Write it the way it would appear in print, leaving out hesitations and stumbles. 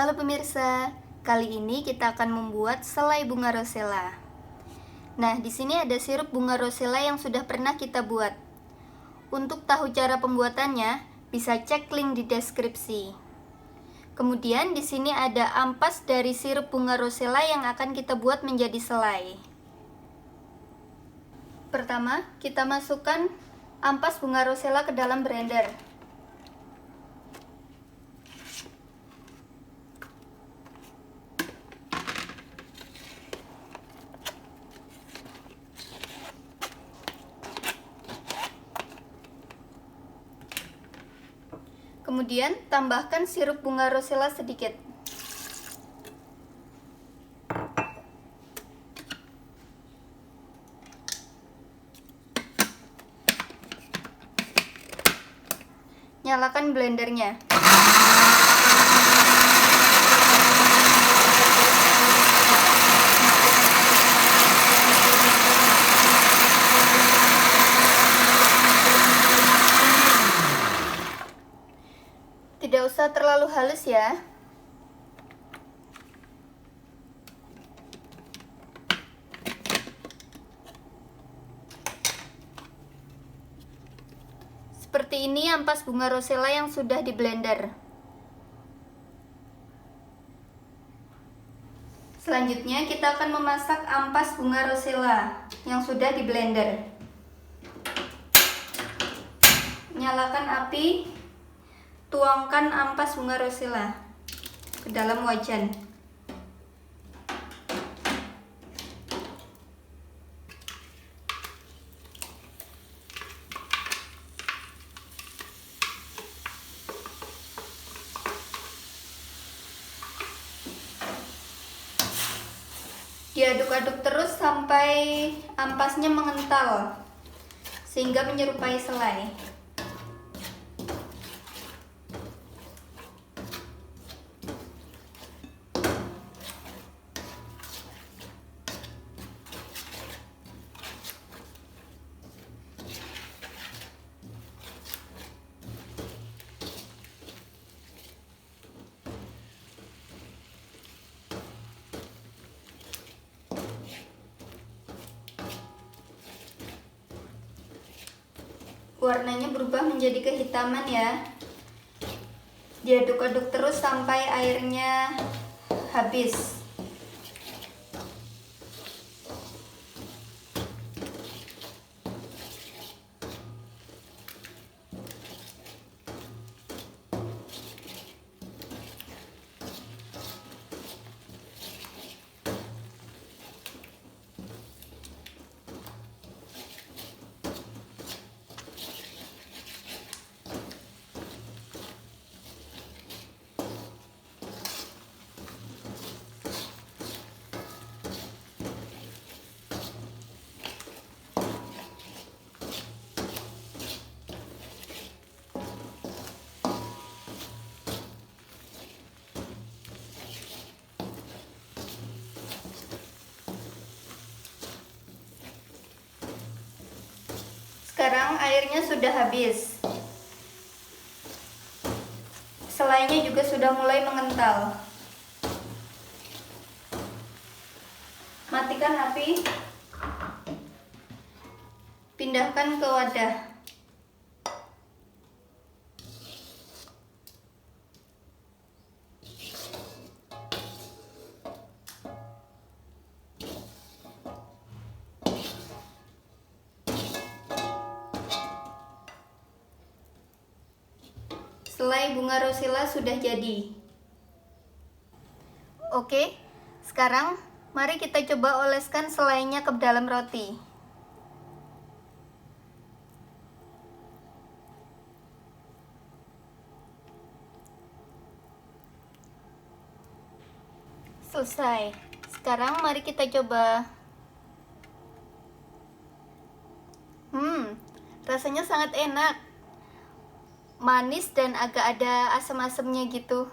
Halo pemirsa, kali ini kita akan membuat selai bunga rosella. Nah, di sini ada sirup bunga rosella yang sudah pernah kita buat. Untuk tahu cara pembuatannya, bisa cek link di deskripsi. Kemudian di sini ada ampas dari sirup bunga rosella yang akan kita buat menjadi selai. Pertama, kita masukkan ampas bunga rosella ke dalam blender. Kemudian tambahkan sirup bunga rosella sedikit. Nyalakan blendernya. Tidak usah terlalu halus ya. Seperti ini ampas bunga rosella yang sudah di blender. Selanjutnya kita akan memasak ampas bunga rosella yang sudah di blender. Nyalakan api, tuangkan ampas bunga rosella ke dalam wajan. Diaduk-aduk terus sampai ampasnya mengental sehingga menyerupai selai. Warnanya berubah menjadi kehitaman ya. Diaduk-aduk terus sampai airnya habis. Sekarang airnya sudah habis. Selainya juga sudah mulai mengental. Matikan api. Pindahkan ke wadah. Selai bunga rosella sudah jadi. Oke, sekarang mari kita coba oleskan selainya ke dalam roti. Selesai. Sekarang mari kita coba. Rasanya sangat enak. Manis dan agak ada asam-asamnya gitu.